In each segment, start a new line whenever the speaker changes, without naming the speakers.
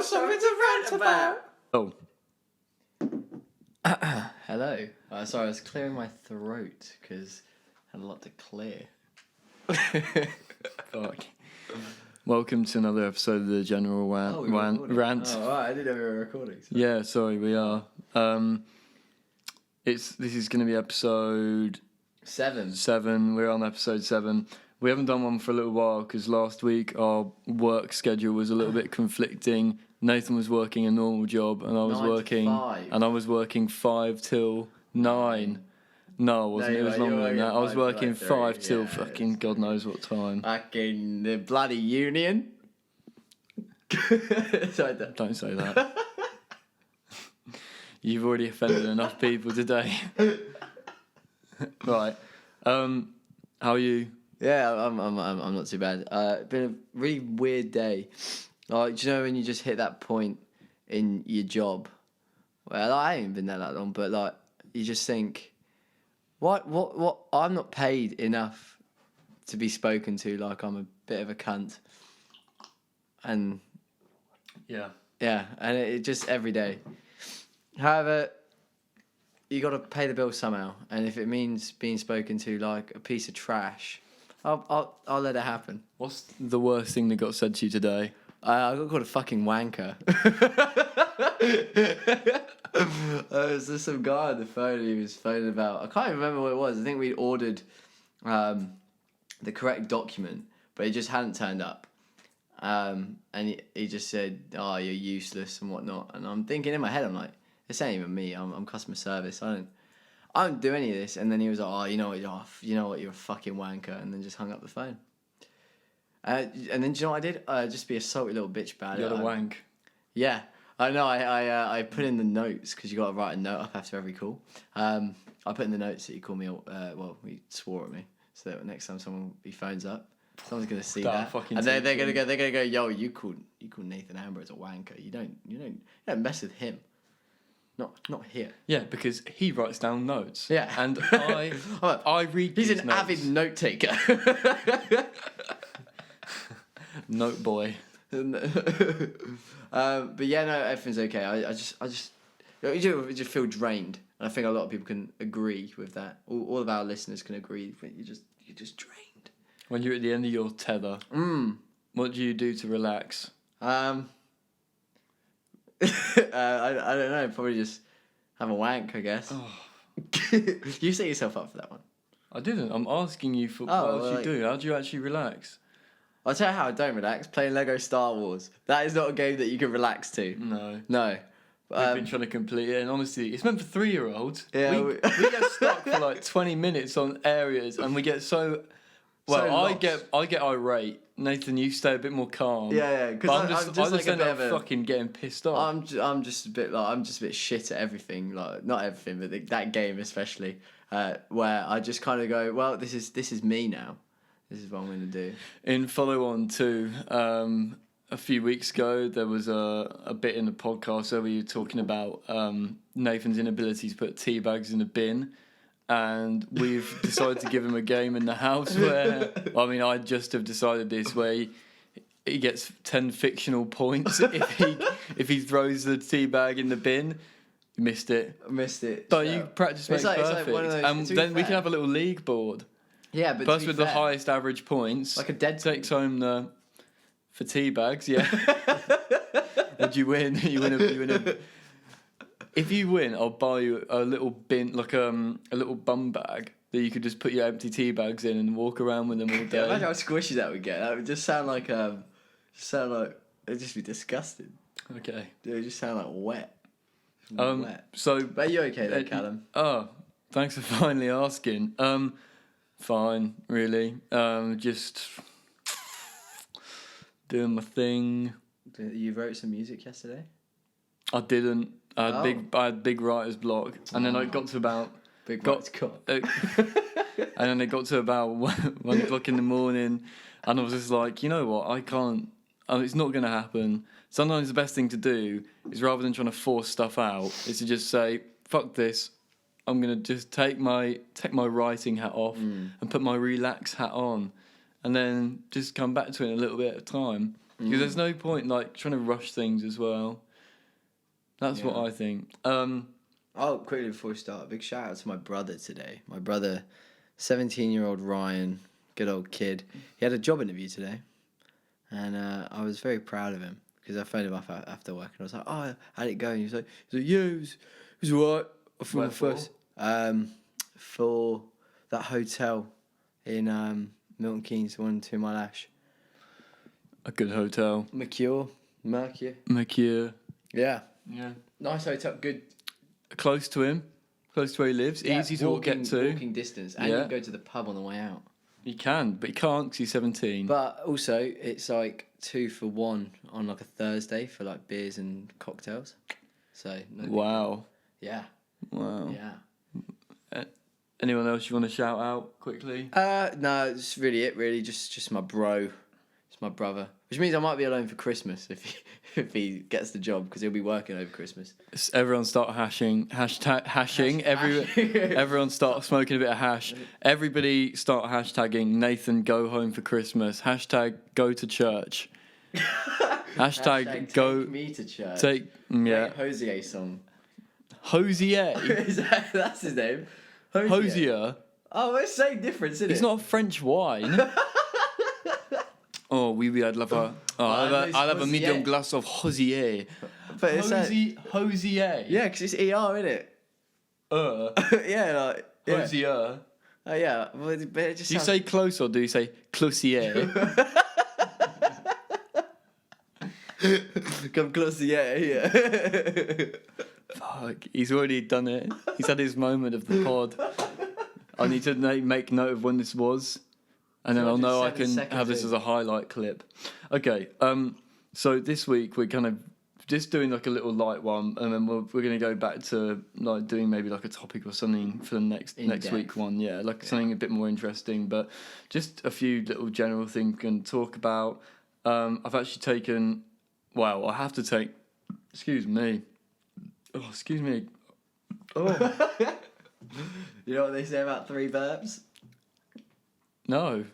got something to rant about.
Oh.
Hello. Sorry, I was clearing my throat because I had a lot to clear.
Fuck. Welcome to another episode of the General Rant.
Oh,
Rant.
Oh, right. I didn't know we were recording. So.
Yeah, sorry, we are. This is going to be episode
7.
We're on episode 7. We haven't done one for a little while because last week our work schedule was a little bit conflicting. Nathan was working a normal job, and I was
9 to 5.
working 5 till 9. No, it wasn't.
No,
it was longer than that. I was working
like
5 till
yeah,
fucking God knows what time.
Back in the bloody union. Sorry,
Don't say that. You've already offended enough people today. Right. How are you?
Yeah, I'm not too bad. It's been a really weird day. Like, do you know when you just hit that point in your job? Well, I ain't been there that long, but like, you just think, what? I'm not paid enough to be spoken to like I'm a bit of a cunt. And
Yeah,
and it just every day. However, you got to pay the bill somehow, and if it means being spoken to like a piece of trash, I'll let it happen.
What's the worst thing that got said to you today?
I got called a fucking wanker. There's just some guy on the phone. He was phoning about. I can't even remember what it was. I think we ordered the correct document, but it just hadn't turned up. And he just said, "Oh, you're useless" and whatnot. And I'm thinking in my head, I'm like, "This ain't even me. I'm customer service. I don't do any of this." And then he was like, "Oh, you know what? You're a fucking wanker," and then just hung up the phone. And then do you know what I did? Just be a salty little bitch about it.
You're the wank.
Yeah, I know. I put in the notes because you got to write a note up after every call. I put in the notes that he called me. He swore at me, so that next time he phones up, someone's gonna see that, and they're gonna go, "Yo, you called Nathan Amber as a wanker. You don't mess with him. Not here."
Yeah, because he writes down notes.
Yeah,
and I read.
He's
these
an
notes.
avid note taker.
Note boy.
But yeah, no, everything's okay. I just you just feel drained, and I think a lot of people can agree with that. All of our listeners can agree. You're just drained.
When you're at the end of your tether, what do you do to relax?
I don't know. Probably just have a wank, I guess.
Oh.
You set yourself up for that one.
I didn't. I'm asking you for what else you do. How do you actually relax?
I'll tell you how I don't relax. Playing Lego Star Wars. That is not a game that you can relax to. No.
We've been trying to complete it, and honestly, it's meant for 3-year-olds.
Yeah,
we get stuck for like 20 minutes on areas, and we get so. Well, I get irate. Nathan, you stay a bit more calm.
Yeah.
Because I just
like
end up fucking getting pissed off.
I'm just a bit shit at everything. Like, not everything, but that game especially, where I just kind of go, well, this is me now. This is what I'm going to do.
In follow on to a few weeks ago, there was a bit in the podcast where we were talking about Nathan's inability to put tea bags in a bin. And we've decided to give him a game in the house where, I just have decided this, where he gets 10 fictional points if he throws the tea bag in the bin. You missed it. But you practice makes perfect. Like one of those, and then we can have a little league board.
Yeah, but
person with the highest average points,
like a dead
takes home for tea bags. Yeah, and you win. You win a. If you win, I'll buy you a little bin, like a little bum bag that you could just put your empty tea bags in and walk around with them all day.
Yeah, imagine how squishy that would get. That would just sound like it'd just be disgusting.
Okay.
It would just sound like wet.
Wet. So,
but are you okay then, Callum?
Oh, thanks for finally asking. Fine, really. Just doing my thing.
You wrote some music yesterday?
I didn't. I had big writer's block, and then I got to about
and
then it got to about 1 o'clock in the morning, and I was just like, you know what, I can't. It's not going to happen. Sometimes the best thing to do is, rather than trying to force stuff out, is to just say, fuck this. I'm going to just take my writing hat off and put my relax hat on, and then just come back to it in a little bit at a time. Because there's no point like trying to rush things as well. That's what I think.
Oh, quickly before we start, a big shout out to my brother today. My brother, 17-year-old Ryan, good old kid. He had a job interview today, and I was very proud of him because I phoned him up after work and I was like, "Oh, how'd it go?" And he was like, "Yeah, it was alright." For my first, for that hotel in Milton Keynes, 1 2 Mile Ash.
A good hotel.
Mercure.
Yeah.
Nice hotel. Good.
Close to him. Close to where he lives. Easy to get to.
Walking distance. And you can go to the pub on the way out.
You can, but you can't because he's 17.
But also, it's like 2 for 1 on like a Thursday for like beers and cocktails. So,
wow.
Yeah.
Wow.
Yeah.
Anyone else you want to shout out quickly?
No, it's really it. Really, just my bro. It's my brother. Which means I might be alone for Christmas if he gets the job because he'll be working over Christmas.
Everyone start hashing. Everyone start smoking a bit of hash. Everybody start hashtagging Nathan go home for Christmas. Hashtag go to church. Hashtag go.
Take me to church.
Yeah.
Hozier song.
Hozier.
That's his name.
Hozier.
Oh, it's the same difference, isn't it?
It's not a French wine. Oh, I'd love a. I'll have a medium glass of Hozier.
But it's
Hozier.
Yeah, because it's ER, isn't it? Yeah, like. Yeah.
Hozier.
Oh, yeah. Well, but it just
do you say close or do you say closier?
Come closer, yeah.
Fuck, he's already done it. He's had his moment of the pod. I need to make note of when this was. And then I'll know I can have this as a highlight clip. Okay, so this week we're kind of just doing like a little light one, and then we're going to go back to like doing maybe like a topic or something for the next week one. Yeah, something a bit more interesting, but just a few little general things we can talk about. I've actually taken. Wow, I have to take. Excuse me. Oh, excuse me. Oh.
You know what they say about 3 burps?
No.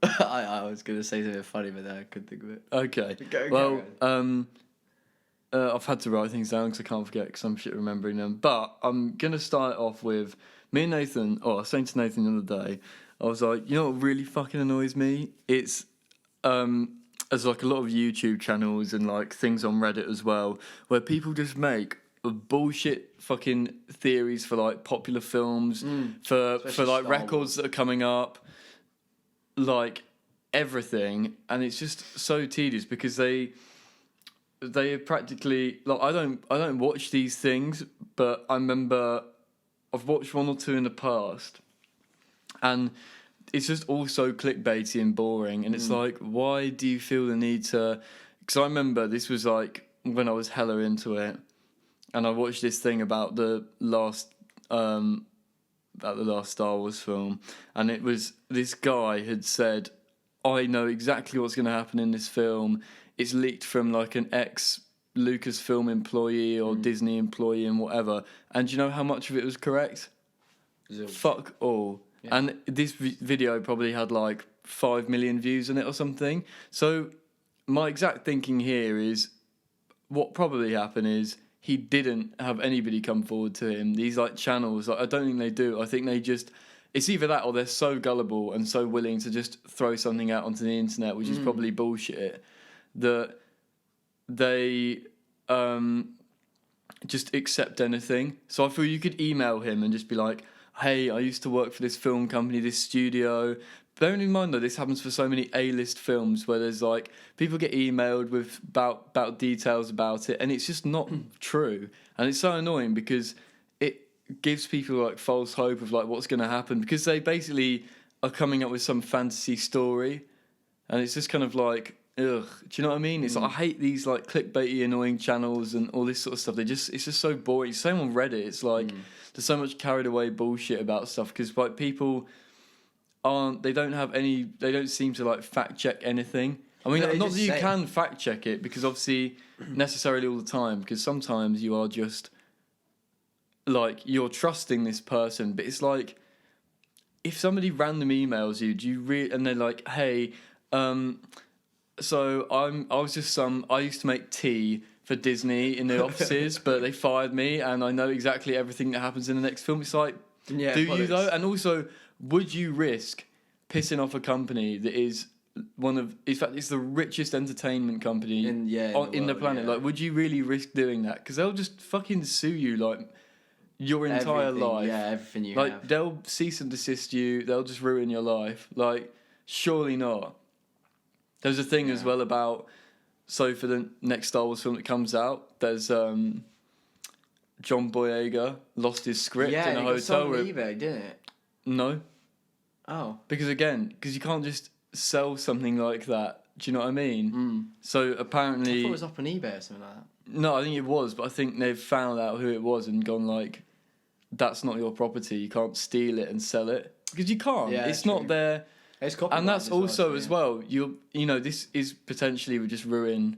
I was going to say something funny, but then I couldn't think of it.
Okay. Well, I've had to write things down because I can't forget because I'm shit remembering them. But I'm going to start off with me and Nathan. I was saying to Nathan the other day, I was like, you know what really fucking annoys me? It's there's like a lot of YouTube channels and like things on Reddit as well where people just make bullshit fucking theories for like popular films, for like Star records Wars that are coming up, like everything, and it's just so tedious because they are practically like I don't watch these things, but I remember I've watched 1 or 2 in the past, and it's just all so clickbaity and boring, and it's like, why do you feel the need to? Because I remember this was like when I was hella into it. And I watched this thing about the last Star Wars film, and it was this guy had said, "I know exactly what's going to happen in this film. It's leaked from like an ex-Lucasfilm employee or Disney employee and whatever." And do you know how much of it was correct? Fuck all. Yeah. And this video probably had like 5 million views on it or something. So my exact thinking here is, what probably happened is, he didn't have anybody come forward to him. These like channels, like, I don't think they do. I think they just, it's either that or they're so gullible and so willing to just throw something out onto the internet, which is probably bullshit, that they just accept anything. So I feel you could email him and just be like, hey, I used to work for this film company, this studio. Bearing in mind though, this happens for so many A-list films where there's like people get emailed with about details about it, and it's just not true, and it's so annoying because it gives people like false hope of like what's going to happen because they basically are coming up with some fantasy story, and it's just kind of like, ugh, do you know what I mean? It's like, I hate these like clickbaity annoying channels and all this sort of stuff. It's just so boring. Same on Reddit. It's like there's so much carried away bullshit about stuff because like people they don't seem to like fact check anything. I mean, not that you can fact check it because obviously necessarily all the time, because sometimes you are just like, you're trusting this person, but it's like if somebody random emails you, do you and they're like, hey, so I used to make tea for Disney in the offices, but they fired me, and I know exactly everything that happens in the next film. It's like, do you though? And also, would you risk pissing off a company that is in fact, it's the richest entertainment company in the planet? Yeah. Like, would you really risk doing that? Because they'll just fucking sue you, like, your entire life.
Yeah, everything you
have. They'll cease and desist you. They'll just ruin your life. Like, surely not. There's a thing as well about, so for the next Star Wars film that comes out, there's John Boyega lost his script in a hotel room.
eBay, didn't it?
No.
Oh.
Because you can't just sell something like that. Do you know what I mean?
Mm.
So apparently,
I thought it was up on eBay or something like that.
No, I think it was, but I think they've found out who it was and gone like, that's not your property. You can't steal it and sell it because you can't. Yeah, it's not there.
It's copyrighted,
and that's also as well. This is potentially would just ruin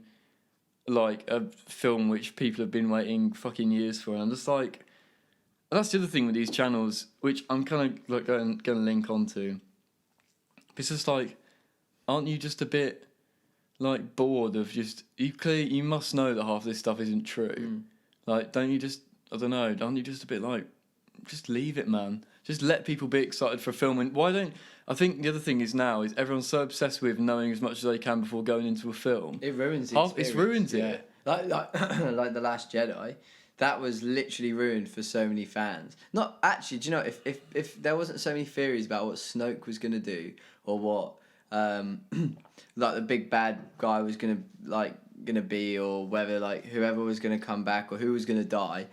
like a film which people have been waiting fucking years for. And I'm just like, that's the other thing with these channels, which I'm kind of like going to link onto. It's just like, aren't you just a bit like bored of just you must know that half this stuff isn't true. Mm. Like, don't you just, I don't know, aren't you just a bit like, just leave it, man. Just let people be excited for a film. And I think the other thing is now is everyone's so obsessed with knowing as much as they can before going into a film.
It ruins the experience.
It's ruined it.
Like The Last Jedi, that was literally ruined for so many fans. Not actually, do you know, if there wasn't so many theories about what Snoke was going to do or what like the big bad guy was gonna be, or whether like whoever was gonna come back or who was gonna die,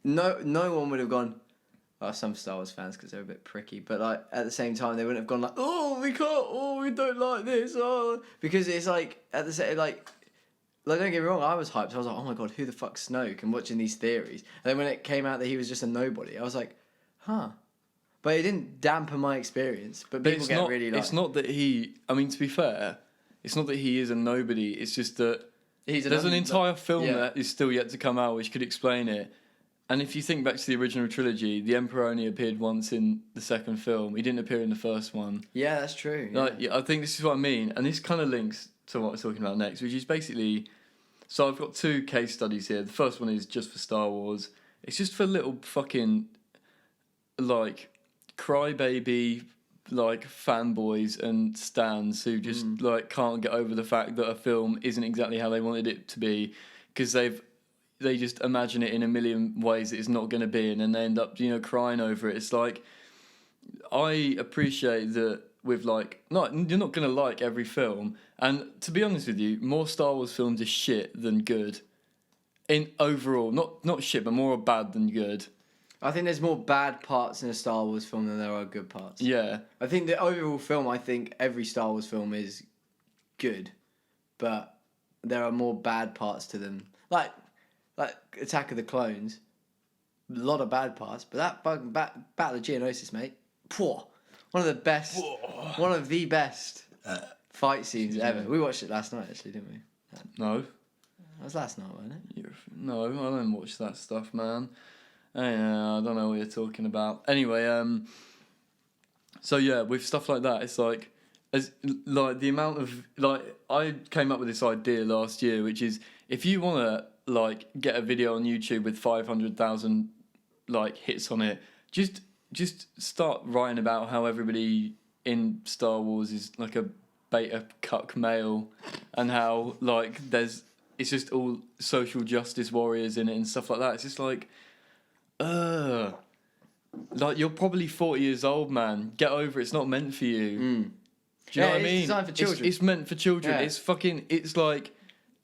no one would have gone. Well, some Star Wars fans because they're a bit pricky, but like at the same time they wouldn't have gone like, oh, we can't, oh, we don't like this, oh, because it's like at the same like don't get me wrong, I was hyped. I was like, oh my god, who the fuck's Snoke? And watching these theories, and then when it came out that he was just a nobody, I was like, huh. But it didn't dampen my experience. But people get really like...
It's not that he... I mean, to be fair, it's not that he is a nobody. It's just that there's an entire film that is still yet to come out which could explain it. And if you think back to the original trilogy, the Emperor only appeared once in the second film. He didn't appear in the first one.
Yeah, that's true. Yeah.
Like, I think this is what I mean. And this kind of links to what we're talking about next, which is basically... So I've got 2 case studies here. The first one is just for Star Wars. It's just for little fucking... like... crybaby like fanboys and stans who just like can't get over the fact that a film isn't exactly how they wanted it to be because they just imagine it in a million ways that it's not going to be, and then they end up crying over it. It's like, I appreciate that with like you're not going to like every film, and to be honest with you, more Star Wars films are shit than good in overall, not shit but more bad than good.
I think there's more bad parts in a Star Wars film than there are good parts.
Yeah.
I think the overall film, I think every Star Wars film is good, but there are more bad parts to them. Like Attack of the Clones, a lot of bad parts, but that Battle of Geonosis, mate, one of the best fight scenes ever. We watched it last night, actually, didn't we?
No.
That was last night, wasn't it?
No, I don't watch that stuff, man. I don't know what you're talking about. Anyway, so yeah, with stuff like that, it's like, as like the amount of like, I came up with this idea last year, which is if you want to like get a video on YouTube with 500,000 like hits on it, just start writing about how everybody in Star Wars is like a beta cuck male, and how like it's just all social justice warriors in it and stuff like that. It's just like. Like, you're probably 40 years old, man. Get over it. It's not meant for you. Do you know what I mean?
It's designed for children.
It's meant for children. Yeah. It's like,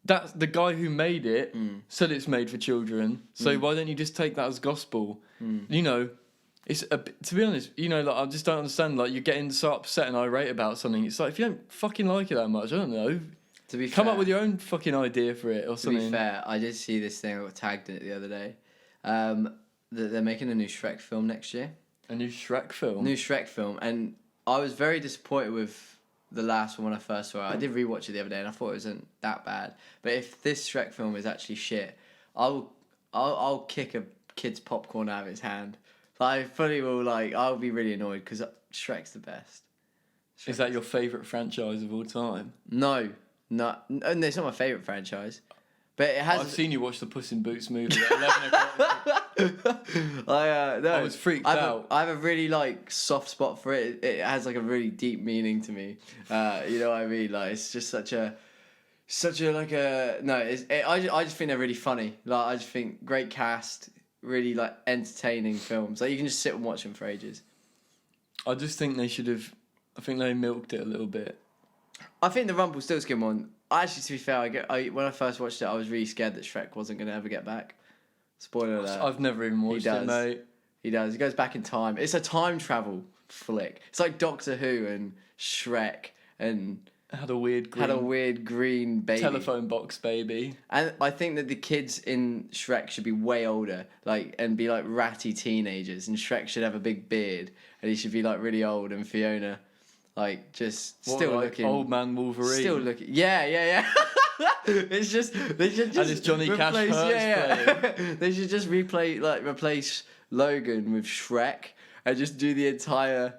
that's the guy who made it said it's made for children. So why don't you just take that as gospel? It's to be honest, like, I just don't understand. Like, you're getting so upset and irate about something. It's like, if you don't fucking like it that much, I don't know. Come up with your own fucking idea for it or something.
To be fair, I did see this thing. I got tagged in it the other day. They're making a new Shrek film next year.
A new Shrek film?
New Shrek film. And I was very disappointed with the last one when I first saw it. I did rewatch it the other day and I thought it wasn't that bad. But if this Shrek film is actually shit, I'll kick a kid's popcorn out of his hand. Like, I fully will, like, I'll be really annoyed because Shrek's the best.
Is that your favourite franchise of all time?
No, it's not my favourite franchise. But it has.
I've seen you watch the Puss in Boots movie at 11 o'clock.
No,
I was freaked out.
I have a really like soft spot for it. It has like a really deep meaning to me. You know what I mean? Like it's just such a like a no. I just think they're really funny. Like I just think great cast, really like entertaining films. Like you can just sit and watch them for ages.
I just think they should have. I think they milked it a little bit.
I think the Rumpelstiltskin one. Actually, to be fair, when I first watched it, I was really scared that Shrek wasn't going to ever get back. Spoiler alert.
I've never even watched it, mate.
He does. He goes back in time. It's a time travel flick. It's like Doctor Who and Shrek and
had a weird
green baby.
Telephone box baby.
And I think that the kids in Shrek should be way older, like and be like ratty teenagers, and Shrek should have a big beard, and he should be like really old, and Fiona. Like looking
old man Wolverine.
Still looking. Yeah. It's just they should just
and it's Johnny Cash playing.
They should just replace Logan with Shrek and just do the entire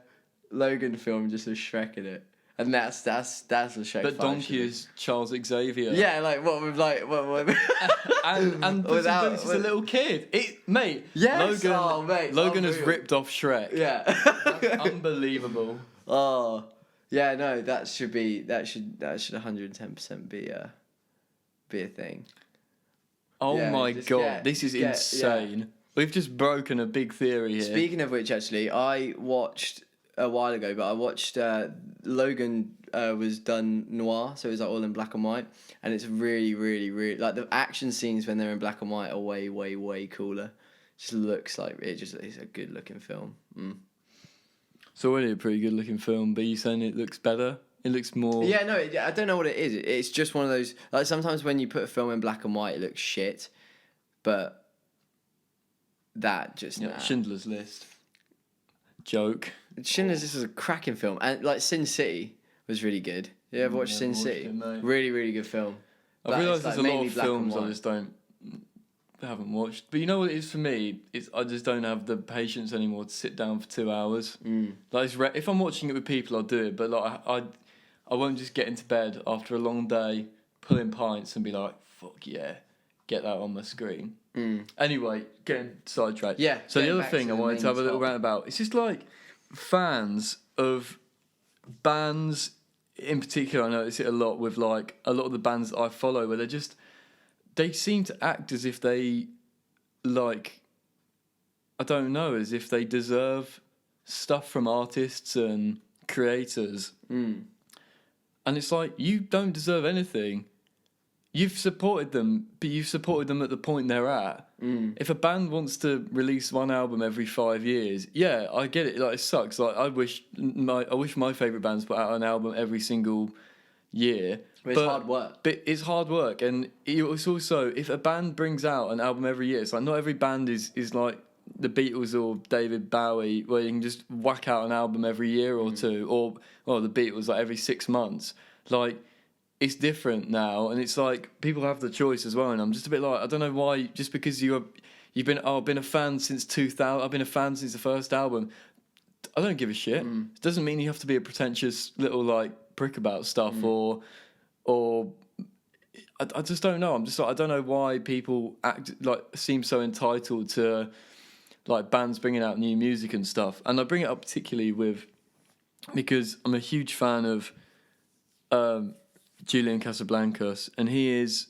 Logan film just with Shrek in it. And that's the Shrek.
But Donkey is Charles Xavier.
Yeah, like what with like what
and Puss in Boots is a little kid. Mate.
Yes.
Logan has ripped off Shrek.
Yeah.
That's unbelievable.
Oh, yeah, no, that should 110% be a thing.
Oh
yeah,
my god, this is insane. Yeah. We've just broken a big theory here.
Speaking of which, actually, I watched a while ago, but I watched Logan was done noir, so it was like all in black and white, and it's really, really, really like the action scenes when they're in black and white are way, way, way cooler. Just looks like it's a good looking film.
It's already a pretty good looking film, but you saying it looks better? It looks more...
Yeah, no, I don't know what it is. It's just one of those... Like, sometimes when you put a film in black and white, it looks shit. But that just...
Yeah, Schindler's List. Joke.
Schindler's List was a cracking film. And, like, Sin City was really good. You ever watched Sin City? Really, really good film.
I realise there's a lot of films I just haven't watched, but you know what it is for me? I just don't have the patience anymore to sit down for 2 hours. Like if I'm watching it with people, I'll do it, but like I won't just get into bed after a long day, pull in pints, and be like, "Fuck yeah, get that on my screen." Anyway, getting sidetracked.
Yeah.
So the other thing I wanted to have a little rant about, it's just like fans of bands in particular. I notice it a lot with like a lot of the bands that I follow, where they seem to act as if they, like, I don't know, as if they deserve stuff from artists and creators. And it's like, you don't deserve anything. You've supported them, but you've supported them at the point they're at. If a band wants to release one album every 5 years, yeah, I get it. Like, it sucks. Like, I wish my favourite bands put out an album every single year.
But it's hard work.
But it's hard work, and it's also, if a band brings out an album every year, it's like not every band is like the Beatles or David Bowie, where you can just whack out an album every year or two, or the Beatles like every 6 months. Like, it's different now, and it's like people have the choice as well. And I'm just a bit like, I don't know why, just because you've been I've been a fan since 2000, I've been a fan since the first album. I don't give a shit. It doesn't mean you have to be a pretentious little like prick about stuff or I just don't know. I'm just like, I don't know why people seem so entitled to like bands bringing out new music and stuff. And I bring it up particularly because I'm a huge fan of Julian Casablancas, and he is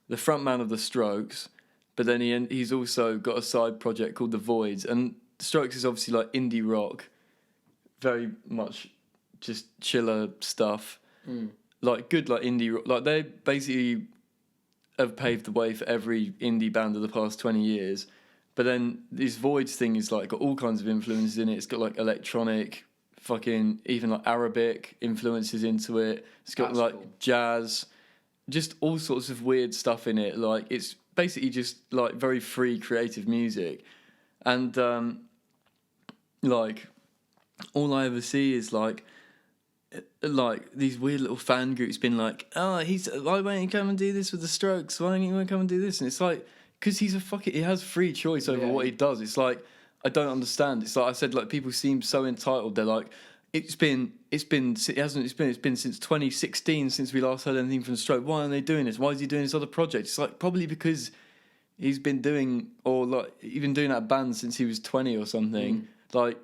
the frontman of the Strokes, but then he's also got a side project called The Voids, and the Strokes is obviously like indie rock, very much just chiller stuff. Like good like indie rock, like they basically have paved the way for every indie band of the past 20 years. But then this Voids thing is like got all kinds of influences in it. It's got like electronic, fucking even like Arabic influences into it. It's got like cool. Jazz, just all sorts of weird stuff in it. Like it's basically just like very free creative music. And like all I ever see is like these weird little fan groups being like, oh, why won't you come and do this with the Strokes? Why don't you come and do this? And it's like, because he has free choice over what he does. It's like, I don't understand. It's like I said, like people seem so entitled. They're like, it's been since 2016 since we last heard anything from Stroke. Why aren't they doing this? Why is he doing this other project? It's like probably because he's been doing, or like even doing that band since he was 20 or something. Like,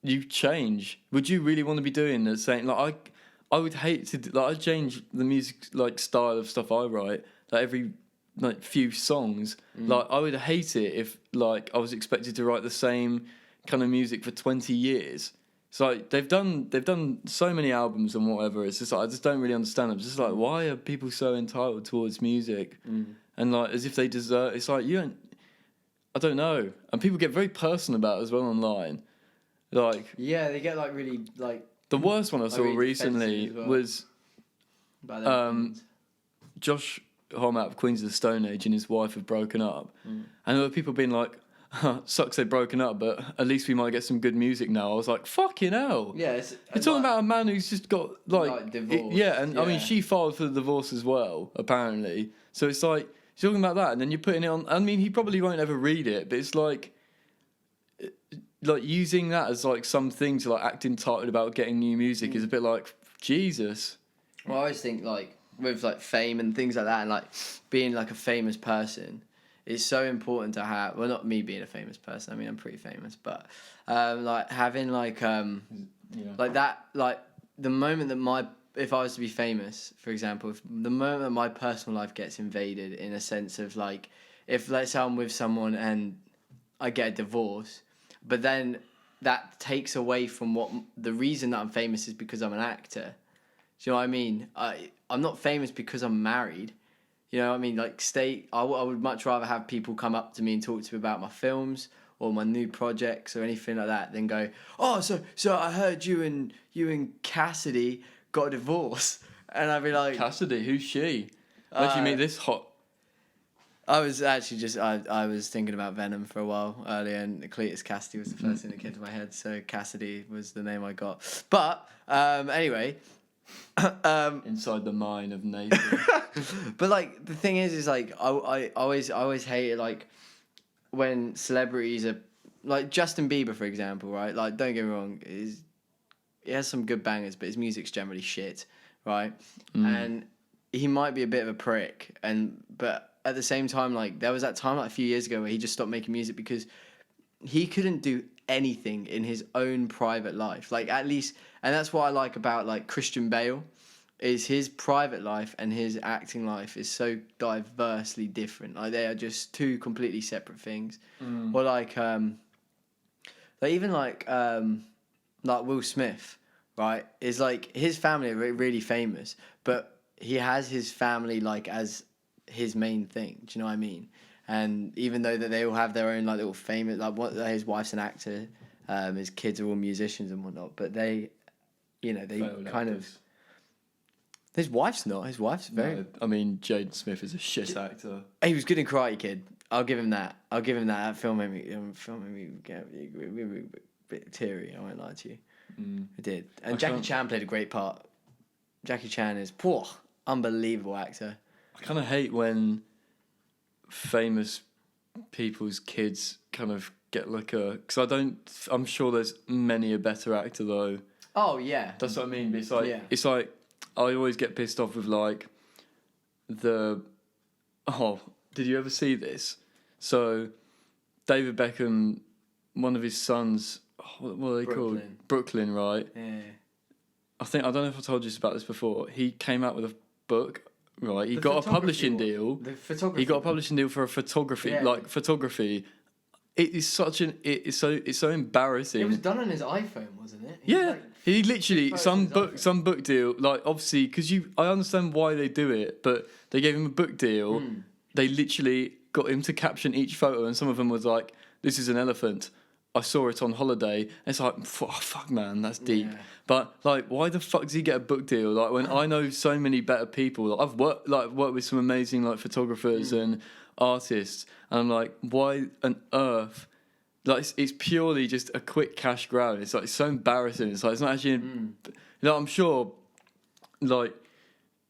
you change. Would you really want to be doing the same? Like I would hate to I change the music like style of stuff I write like every like few songs. Like I would hate it if like I was expected to write the same kind of music for 20 years. It's like they've done so many albums and whatever. It's just like I just don't really understand. I'm just like, why are people so entitled towards music? And like as if they deserve. It's like you don't. I don't know. And people get very personal about it as well online. Like
they get like really like.
The worst one I saw
really
recently
well.
was Josh Homme out of Queens of the Stone Age and his wife have broken up. And there were people being like, sucks they've broken up, but at least we might get some good music now. I was like, fucking hell.
Yeah,
you're talking about a man who's just got like
divorced.
I mean she filed for the divorce as well, apparently. So it's like you're talking about that and then you're putting it on. I mean, he probably won't ever read it, but it's like using that as like something to like act entitled about getting new music is a bit like Jesus.
Well, I always think like with like fame and things like that, and like being like a famous person, it's so important to have. Well, not me being a famous person. I mean, I'm pretty famous, but like having like like that, like the moment that if I was to be famous, for example, if the moment that my personal life gets invaded, in a sense of like, if let's say I'm with someone and I get a divorce. But then that takes away from what the reason that I'm famous is because I'm an actor. Do you know what I mean? I'm not famous because I'm married. You know what I mean? Like I would much rather have people come up to me and talk to me about my films or my new projects or anything like that than go, oh, so I heard you and Cassidy got a divorce. And I'd be like...
Cassidy? Who's she? Where'd you meet this hot...
I was actually just I was thinking about Venom for a while earlier, and Cletus Cassidy was the first thing that came to my head. So Cassidy was the name I got. But anyway,
inside the mind of Nathan.
But like the thing is like I always hate it like when celebrities are like Justin Bieber, for example, right? Like don't get me wrong, he has some good bangers, but his music's generally shit, right? And he might be a bit of a prick, but at the same time, like there was that time like a few years ago where he just stopped making music because he couldn't do anything in his own private life. Like at least, and that's what I like about like Christian Bale, is his private life and his acting life is so diversely different. Like they are just two completely separate things. Or like even like Will Smith, right? Is like his family are really famous, but he has his family like as his main thing. Do you know what I mean? And even though that they all have their own like little famous, like his wife's an actor, his kids are all musicians and whatnot, but they failed kind actors. Of. His wife's not. His wife's very.
No, I mean, Jaden Smith is a shit actor.
He was good in Karate Kid. I'll give him that. That film made me get a bit teary. I won't lie to you. It did. And Jackie Chan played a great part. Jackie Chan is unbelievable actor.
I kind of hate when famous people's kids kind of get like because I'm sure there's many a better actor though.
Oh yeah.
That's what I mean. But it's like I always get pissed off with like did you ever see this? So David Beckham, one of his sons, what are they called? Brooklyn, right?
Yeah.
I don't know if I told you about this before. He came out with a book. Right, he got a publishing deal.
The photography.
He got a publishing deal for a photography, photography. It's so embarrassing.
It was done on his iPhone, wasn't it?
He literally some book deal. Like obviously, because I understand why they do it, but they gave him a book deal. They literally got him to caption each photo, and some of them was like, "This is an elephant. I saw it on holiday." And it's like, fuck, man, that's deep. Yeah. But like, why the fuck does he get a book deal? Like, when I know so many better people, like, I've worked with some amazing like photographers and artists, and I'm like, why on earth? Like, it's purely just a quick cash grab. It's like it's so embarrassing. It's like it's not actually. I'm sure, like,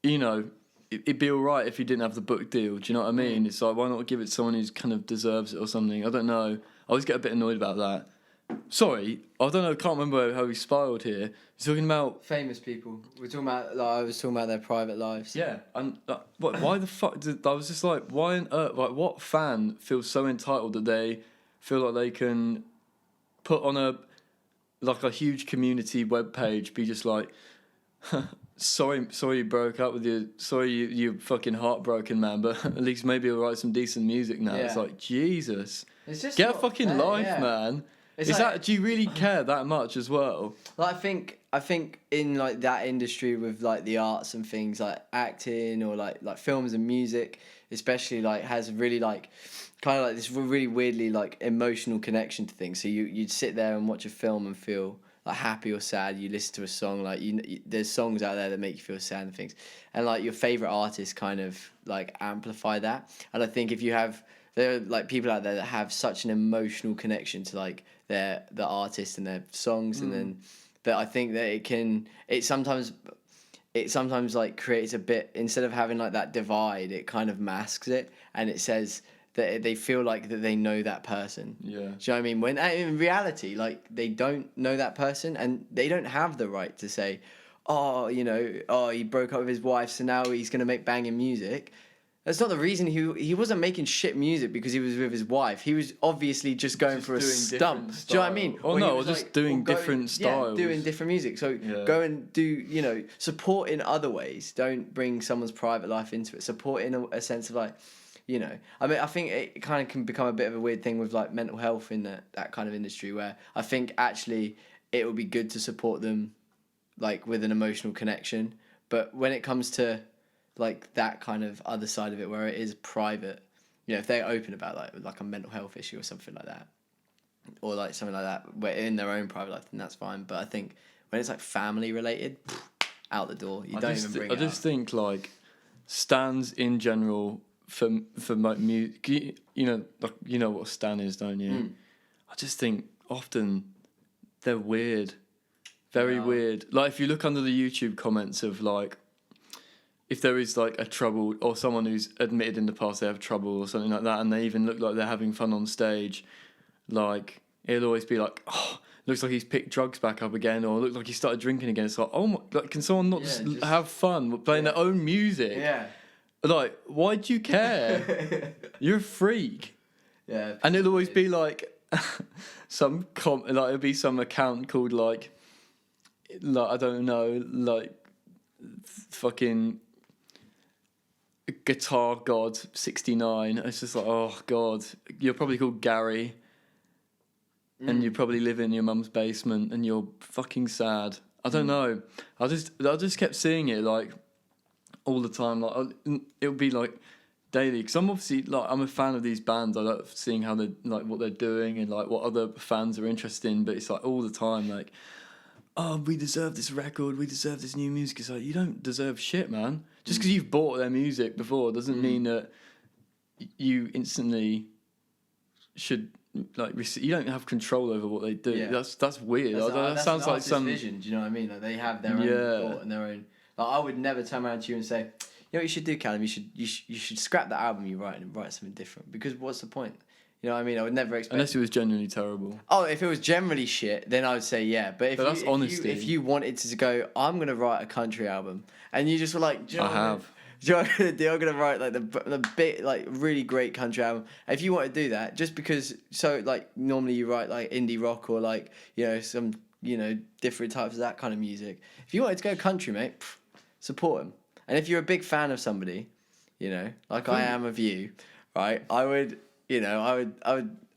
it'd be alright if you didn't have the book deal. Do you know what I mean? It's like, why not give it to someone who's kind of deserves it or something? I don't know. I always get a bit annoyed about that. Sorry, I don't know. I can't remember how we spiraled here. You're talking about
famous people. We're talking about. Like, I was talking about their private lives.
yeah, and why the fuck? I was just like, why on earth? Like, what fan feels so entitled that they feel like they can put on a huge community webpage, be just like, sorry you broke up with you. Sorry you're fucking heartbroken, man. But at least maybe you'll write some decent music now.
Yeah.
It's like Jesus,
It's just
get a
not
fucking
fair,
life,
yeah.
man.
It's
Is
like-
that? Do you really care that much as well?
Like, I think in like that industry with like the arts and things like acting or like films and music, especially, like has really like kind of like this really weirdly like emotional connection to things. So you'd sit there and watch a film and feel like happy or sad. You listen to a song, like there's songs out there that make you feel sad and things, and like your favorite artists kind of like amplify that. And I think if you have there are like people out there that have such an emotional connection to like the artist and their songs, and then that I think that it sometimes like creates a bit, instead of having like that divide, it kind of masks it, and it says that they feel like that they know that person.
Yeah.
Do you know what I mean? When in reality, like, they don't know that person, and they don't have the right to say, oh, he broke up with his wife, so now he's gonna make banging music. That's not the reason. He wasn't making shit music because he was with his wife. He was obviously just going for a stump. Do you know what I mean?
Or
he
no,
was
just
like,
doing
or going-
different styles.
Yeah, doing different music. So go and do, support in other ways. Don't bring someone's private life into it. Support in a sense of like, I mean, I think it kind of can become a bit of a weird thing with like mental health in that kind of industry, where I think actually it would be good to support them like with an emotional connection. But when it comes to like that kind of other side of it where it is private, if they're open about like a mental health issue or something like that, or like something like that, where in their own private life, then that's fine. But I think when it's like family related, out the door. You don't even bring it up.
I just think like stans in general for like music, you know what a stan is, don't you? I just think often they're weird, very weird. Like if you look under the YouTube comments of like, if there is like a trouble or someone who's admitted in the past they have trouble or something like that, and they even look like they're having fun on stage, like it'll always be like, oh, looks like he's picked drugs back up again, or looks like he started drinking again. It's like, oh my, like, can someone not just have fun playing their own music?
Yeah.
Like, why do you care? You're a freak.
Yeah.
And it'll always be like it'll be some account called like I don't know, like fucking Guitar God 69. It's just like, oh god, you're probably called Gary, and you probably live in your mum's basement, and you're fucking sad. I don't know. I just kept seeing it like all the time. Like it would be like daily, because I'm obviously like, I'm a fan of these bands. I love seeing how they like what they're doing and like what other fans are interested in. But it's like all the time like, oh, we deserve this record, we deserve this new music. It's like, you don't deserve shit, man. Just because you've bought their music before doesn't mean that you instantly should like you don't have control over what they do.
Yeah.
That's weird. That sounds like some
vision. Do you know what I mean? Like they have their own thought and their own. Like I would never turn around to you and say, you know what you should do, Callum? You should scrap the album you write and write something different. Because what's the point? You know what I mean? I would never expect.
Unless it was genuinely terrible.
Oh, if it was generally shit, then I would say yeah. But
that's honesty.
If you wanted to go, I'm gonna write a country album, and you just were like, do you know
I have.
Do you know what I'm gonna do? I'm gonna write like the bit like really great country album. If you want to do that, just because like normally you write like indie rock or like some different types of that kind of music. If you wanted to go country, mate, support them. And if you're a big fan of somebody, like I am of you, right? I would.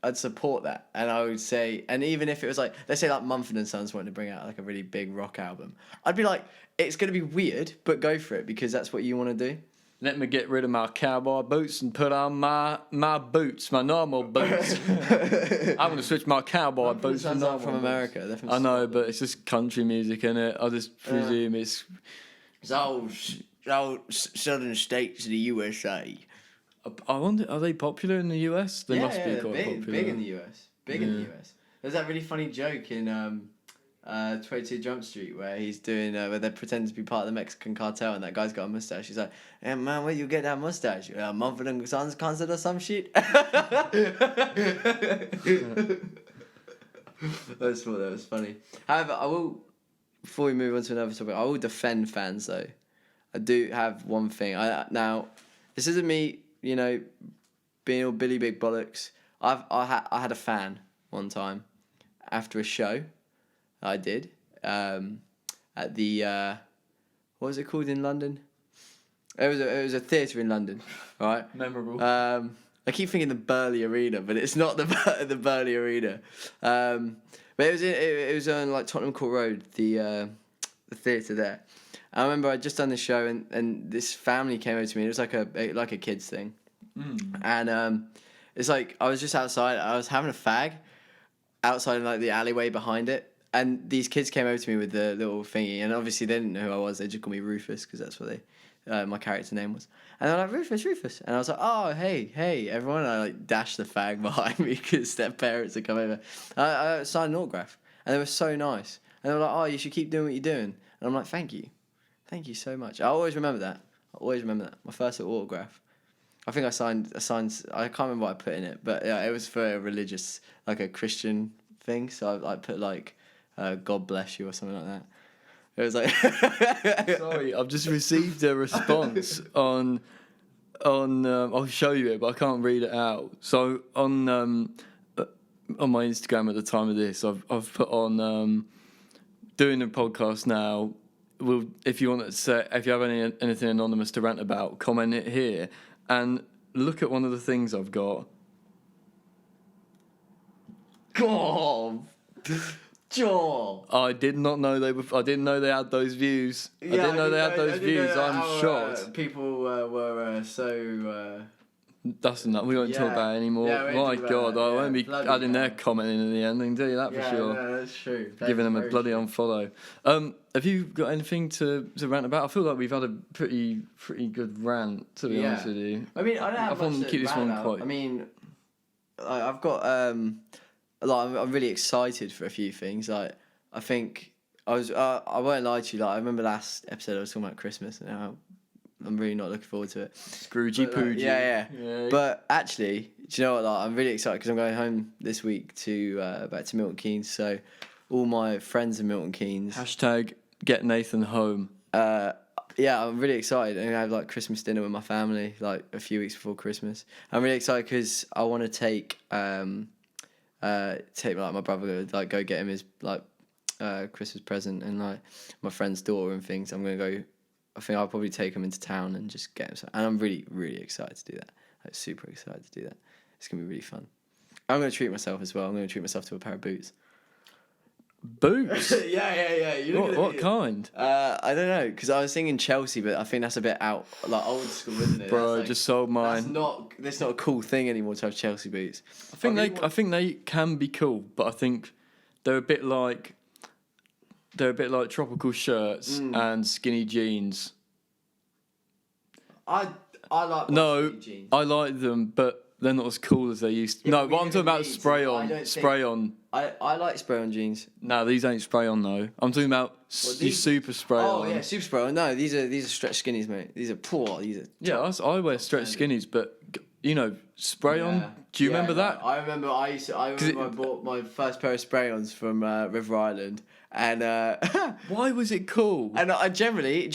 I'd support that, and I would say, and even if it was like, let's say like Mumford & Sons wanted to bring out like a really big rock album, I'd be like, it's gonna be weird, but go for it because that's what you want to do.
Let me get rid of my cowboy boots and put on my boots, my normal boots. I'm gonna switch my cowboy boots for normal
from
boots.
America. They're from
I know,
Scotland.
but it's just country music, innit? I just presume it's
all southern states of the USA.
I wonder, are they popular in the US? They must be quite
big,
popular.
big in the US. In the US. There's that really funny joke in 22 Jump Street, where he's doing where they're pretending to be part of the Mexican cartel, and that guy's got a mustache. He's like, "Hey man, where you get that mustache? Mumford and Sons concert or some shit." I just thought that was funny. However, I will, before we move on to another topic, I will defend fans though. I do have one thing. Now, this isn't me, being all Billy Big Bollocks. I had a fan one time after a show I did at the what was it called in London? It was a theatre in London, right?
Memorable.
I keep thinking the Burley Arena, but it's not the Burley Arena. But it was on like Tottenham Court Road, the theatre there. I remember I'd just done the show and this family came over to me. It was like a kids thing, and it's like I was just outside. I was having a fag outside in like the alleyway behind it. And these kids came over to me with the little thingy, and obviously they didn't know who I was. They just called me Rufus because that's what my character name was. And they were like, Rufus. And I was like, oh, hey, everyone. And I like dashed the fag behind me because their parents had come over. I signed an autograph, and they were so nice. And they were like, oh, you should keep doing what you're doing. And I'm like, thank you so much. I always remember that. My first little autograph. I think I signed. I can't remember what I put in it, but yeah, it was for a religious, like a Christian thing. So I put like. God bless you or something like that. It was like
Sorry, I've just received a response on I'll show you it, but I can't read it out. So on my Instagram at the time of this, I've put on doing a podcast now. If you want to say, if you have anything anonymous to rant about, comment it here and look at one of the things I've got.
God. Joel.
I did not know I didn't know they had those views. I didn't know they had those views. I'm shocked.
People were so.
That's enough. We won't talk about it anymore. My God, I won't be adding their comment in the end. I can tell you that for sure.
No, that's true.
Giving them a bloody unfollow. Have you got anything to rant about? I feel like we've had a pretty good rant, to be honest with you.
I mean, I don't have much to keep this one quite. I mean, I've got I'm really excited for a few things. Like, I think I won't lie to you. Like, I remember last episode I was talking about Christmas, and now I'm really not looking forward to it.
Scroogey Poogey.
Yeah. But actually, do you know what? Like, I'm really excited because I'm going home this week to back to Milton Keynes. So, all my friends in Milton Keynes.
# get Nathan home.
Yeah, I'm really excited. I'm gonna have like Christmas dinner with my family, like a few weeks before Christmas. I'm really excited because I want to take like my brother, like go get him his like Christmas present, and like my friend's daughter and things. I'm gonna go. I think I'll probably take him into town and just get him some. And I'm really, really excited to do that. Like, super excited to do that. It's gonna be really fun. I'm gonna treat myself as well. I'm gonna treat myself to a pair of boots.
Boots?
Yeah.
What kind?
I don't know, because I was thinking Chelsea, but I think that's a bit out, like old school, isn't it?
Bro, I just sold mine.
That's not a cool thing anymore to have Chelsea boots.
I think they can be cool, but I think they're a bit like tropical shirts and skinny jeans.
I like
skinny
jeans.
I like them, but they're not as cool as they used to. No, what I'm talking about is spray on.
I like spray on jeans.
No, these ain't spray on though. I'm talking about super spray on.
Oh yeah, super spray on. No, these are stretch skinnies, mate. These are poor.
Yeah, I wear stretch skinnies, but spray on. Do you remember that?
I remember. I bought my first pair of spray-ons from River Island, and
why was it cool?
And I generally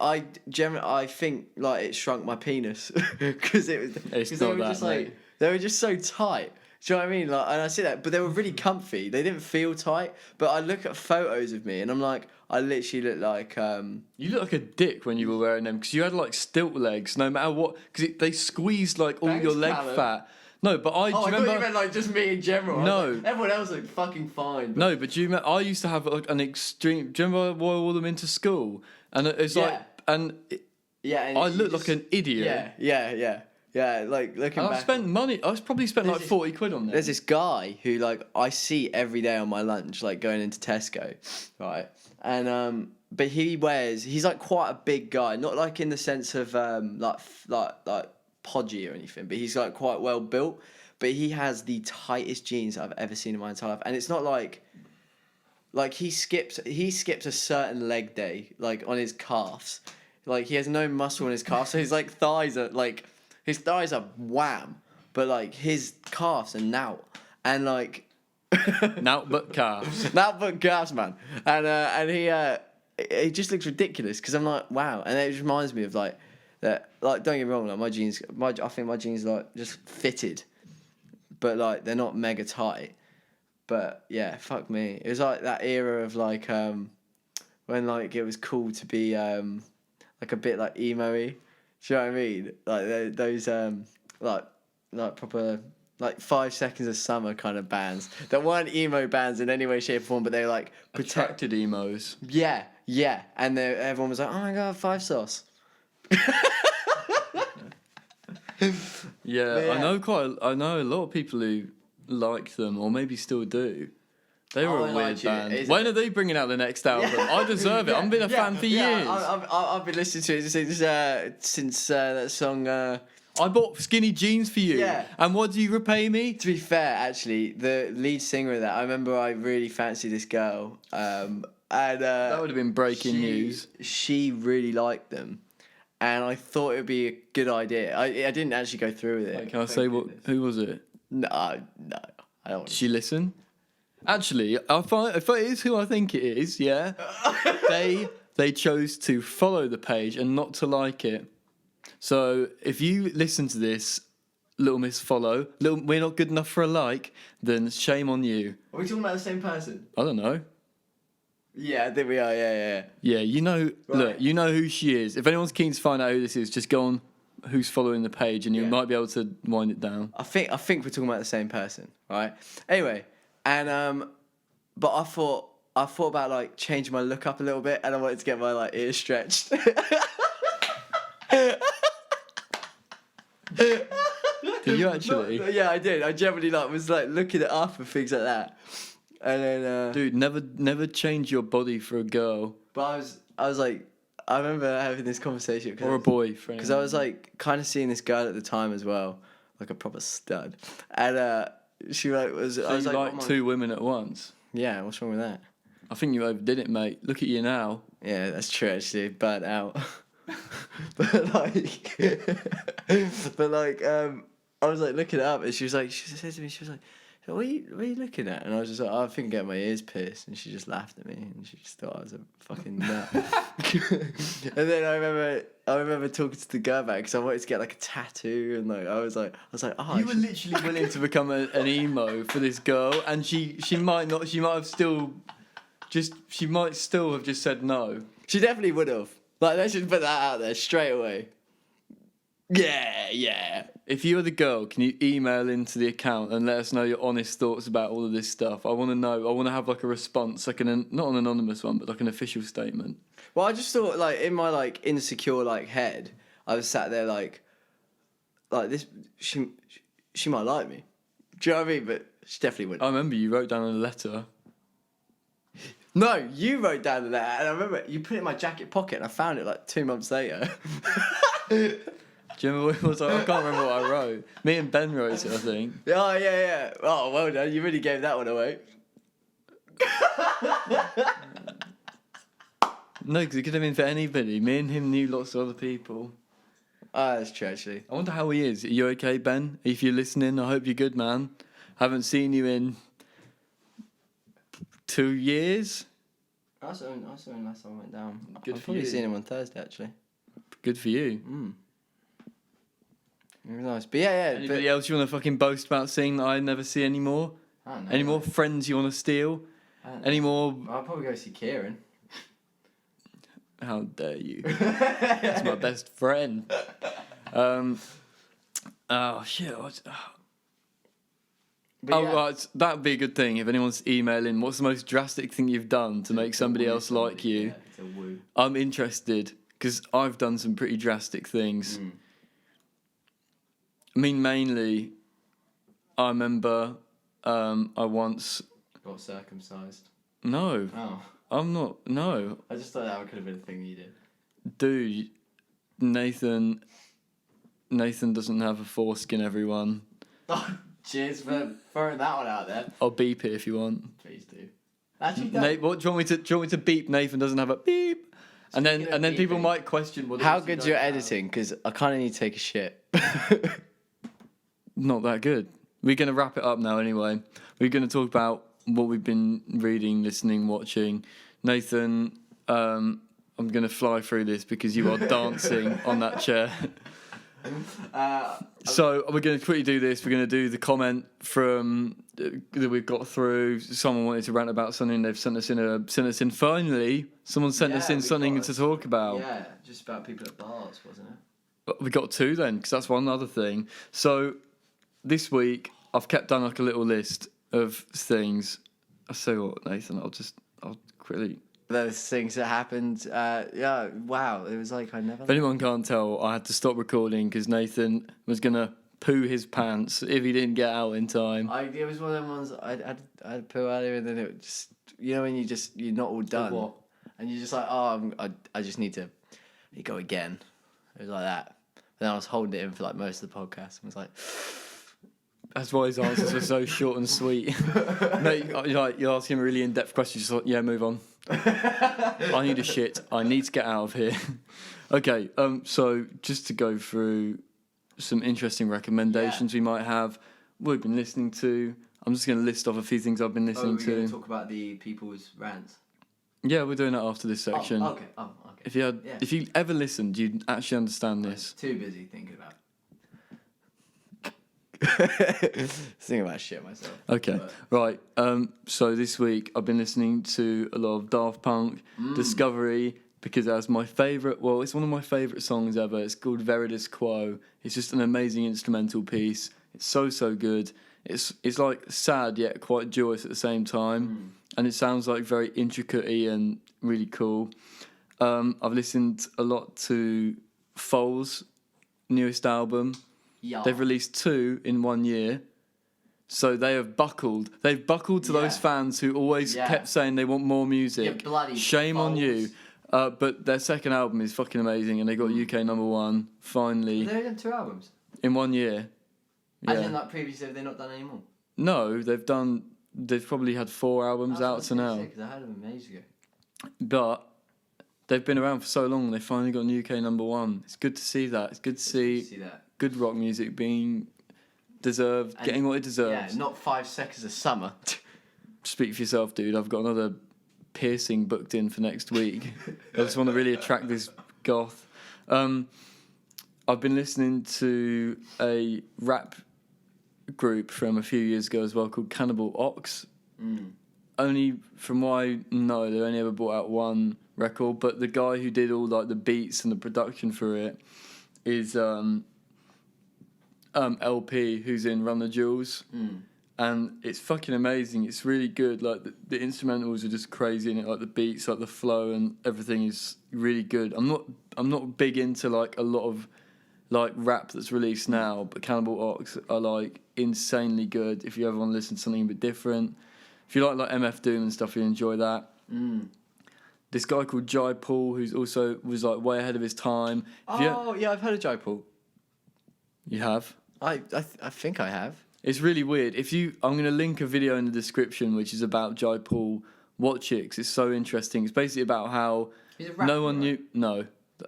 I think like it shrunk my penis because it was.
It's not that, mate.
They were just so tight. Do you know what I mean? Like, and I see that, but they were really comfy. They didn't feel tight. But I look at photos of me, and I'm like, I literally look like.
You look like a dick when you were wearing them because you had like stilt legs, no matter what, because they squeezed like all your leg fat. No, but I.
I thought you meant like just me in general.
No,
like, everyone else looked fucking fine. But...
No, but do you remember? I used to have like an extreme. Do you remember I wore them into school, and it's like, and I looked like an idiot.
Yeah, like looking back.
I spent money. I probably spent like 40 quid on them.
There's this guy who like I see every day on my lunch, like going into Tesco, right? And but he's like quite a big guy, not like in the sense of like podgy or anything, but he's like quite well built. But he has the tightest jeans I've ever seen in my entire life, and it's not like like he skips a certain leg day, like on his calves. Like he has no muscle in his calves, so his like thighs are wham, but like his calves are now, and like
Now but calves.
now but calves, man, and he just looks ridiculous because I'm like wow, and it just reminds me of like that. Like don't get me wrong, like I think my jeans are like just fitted, but like they're not mega tight. But yeah, fuck me. It was like that era of like when like it was cool to be like a bit like emo-y. Do you know what I mean? Like those like proper like 5 Seconds of Summer kind of bands that weren't emo bands in any way, shape, or form, but they were like
Attracted emos.
Yeah, and everyone was like, "Oh my god, Five Sauce."
Yeah, I know a lot of people who liked them, or maybe still do. They were a weird band. When are they bringing out the next album? I deserve it. I've been a fan for years.
I've been listening to it since that song.
I bought skinny jeans for you.
Yeah.
And what do you repay me?
To be fair, actually, the lead singer of that, I remember I really fancied this girl. And
that would have been breaking news.
She really liked them. And I thought it would be a good idea. I didn't actually go through with it.
Wait, can I say who was it?
No, I don't want
Did she listen? Actually, if it is who I think it is, yeah, they chose to follow the page and not to like it. So if you listen to this, Little Miss Follow, we're not good enough for a like, then shame on you.
Are we talking about the same person?
I don't know.
Yeah, I think we are. Yeah.
Yeah, you know,
right.
Look, you know who she is. If anyone's keen to find out who this is, just go on who's following the page, and you might be able to wind it down.
I think we're talking about the same person, right? Anyway, and but I thought about like changing my look up a little bit, and I wanted to get my like ears stretched.
Did you actually?
Yeah, I did. I generally was looking it up and things like that. And then
dude, never change your body for a girl.
But I was like, I remember having this conversation
or a boyfriend,
because I was like kind of seeing this girl at the time as well, like a proper stud, and she was.
So
I was
you
like,
like two women at once.
Yeah, what's wrong with that?
I think you overdid it, mate. Look at you now.
Yeah, that's true. Actually, burnt out. but I was like looking it up, and she said to me, she was like, what are you looking at? And I was just like, I think I'm getting my ears pierced, and she just laughed at me, and she just thought I was a fucking nut. And then I remember talking to the girl about it because I wanted to get like a tattoo, and I was like, oh,
you were literally willing to become an emo for this girl, and she might still have just said no.
She definitely would have. Like, let's just put that out there straight away. Yeah.
If you were the girl, can you email into the account and let us know your honest thoughts about all of this stuff? I want to know. I want to have like a response, like not an anonymous one, but like an official statement.
Well, I just thought like in my like insecure like head, I was sat there like this. She might like me. Do you know what I mean? But she definitely wouldn't.
I remember you wrote down a letter.
No, you wrote down the letter, and I remember you put it in my jacket pocket, and I found it like 2 months later.
Do you remember what it was? I can't remember what I wrote. Me and Ben wrote it, I think.
Oh, yeah. Oh, well done. You really gave that one away.
No, because it could have been for anybody. Me and him knew lots of other people.
Oh, that's true, actually.
I wonder how he is. Are you okay, Ben? If you're listening, I hope you're good, man. Haven't seen you in 2 years.
I saw him last time I went down.
Good
I've
for
probably
you.
seen him on Thursday, actually.
Good for you.
It was nice. But yeah.
Anybody else you want to fucking boast about seeing that I never see anymore?
I don't know.
Any more friends you want to steal? Any more?
I'll probably go see Kieran.
How dare you? That's my best friend. Oh shit. Right, that'd be a good thing if anyone's emailing. What's the most drastic thing you've done to make somebody else like you?
Yeah, it's a woo.
I'm interested because I've done some pretty drastic things. I mean, mainly, I remember I once
got circumcised.
No.
Oh.
I'm not. No.
I just thought that could have been a thing you did.
Dude, Nathan doesn't have a foreskin, everyone.
Oh, cheers for throwing that one out there.
I'll beep it if you want.
Please do. Actually, no.
Nate, what do you want me to beep? Nathan doesn't have a beep, and then people might question what.
How good's your editing? Because I kind of need to take a shit.
Not that good. We're gonna wrap it up now anyway. We're gonna talk about what we've been reading, listening, watching. Nathan, I'm gonna fly through this because you are dancing on that chair. So we're going to quickly do this. We're going to do the comment from that we've got through. Someone wanted to rant about something. They've sent us in. Finally, someone sent us in something to talk about.
Yeah, just about people at bars, wasn't it?
We got two then, because that's one other thing. So this week I've kept down like a little list of things. I say what, Nathan? I'll quickly.
Those things that happened, yeah, wow, it was like I never...
If anyone can't tell, I had to stop recording because Nathan was going to poo his pants if he didn't get out in time.
It was one of them ones, I had poo earlier and then it just, you know when you're not all done.
What?
And you're just like, I just need to go again. It was like that. But then I was holding it in for like most of the podcast and was like...
That's why his answers are so short and sweet. Mate, you're asking really in-depth questions. Just like, yeah, move on. I need a shit. I need to get out of here. Okay, so just to go through some interesting recommendations we might have. We've been listening to. I'm just going to list off a few things I've been listening to.
We're going to talk about the people's rants.
Yeah, we're doing that after this section.
Oh, okay.
If you ever listened, you'd actually understand this.
Too busy thinking about it. Thinking about shit myself.
Okay, right. So this week I've been listening to a lot of Daft Punk, Discovery, because that's my favourite. Well, it's one of my favourite songs ever. It's called Veridis Quo. It's just an amazing instrumental piece. It's so good. It's like sad yet quite joyous at the same time, and it sounds like very intricate-y and really cool. I've listened a lot to Foal's newest album. Yeah. They've released 2 in 1 year. So they have buckled. They've buckled to those fans who always kept saying they want more music. Shame on you. But their second album is fucking amazing and they got UK #1 finally.
They've done 2 albums?
In 1 year. Yeah.
As in like previously have they not done any more?
No, they've probably had 4 albums out to now.
Because I heard them ages ago.
But they've been around for so long and they finally got UK #1. It's good to see that. It's good to see that. Good rock music being deserved, and getting what it deserves.
Yeah, not 5 seconds of summer.
Speak for yourself, dude. I've got another piercing booked in for next week. I just want to really attract this goth. I've been listening to a rap group from a few years ago as well called Cannibal Ox. Only from what I know, they only ever brought out 1 record, but the guy who did all like the beats and the production for it is LP, who's in Run the Jewels, and it's fucking amazing. It's really good. Like the instrumentals are just crazy in it, like the beats, like the flow, and everything is really good. I'm not big into like a lot of like rap that's released now, but Cannibal Ox are like insanely good. If you ever want to listen to something a bit different, if you like MF Doom and stuff, you enjoy that. This guy called Jai Paul, who's also was like way ahead of his time.
Yeah, I've heard of Jai Paul.
You have?
I think I have.
It's really weird. I'm going to link a video in the description which is about Jai Paul. Watch it 'cause it's so interesting. It's basically about how
He's a rapper,
no one knew. No.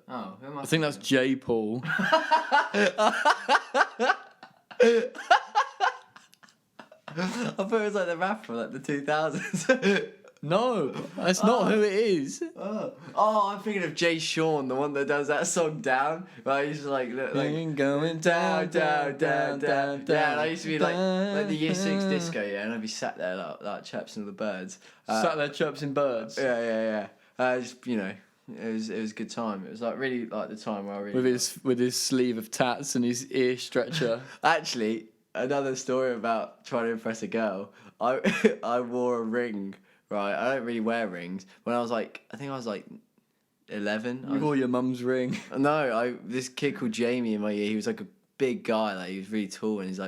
Oh, who am I?
I think that's Jay Paul.
I thought it was like the rapper from like the 2000s.
No, that's not who it is.
I'm thinking of Jay Sean, the one that does that song Down. Right, he's like
going down.
I used to be like the Year 6 disco, and I'd be sat there like chirping all the birds.
Sat there chirping birds.
Yeah. Just, it was a good time. It was like really like the time where I really
with his sleeve of tats and his ear stretcher.
Actually, another story about trying to impress a girl. I wore a ring. Right, I don't really wear rings. When I was I think I was 11.
You wore your mum's ring.
No, this kid called Jamie in my year. He was like a big guy. Like he was really tall, and his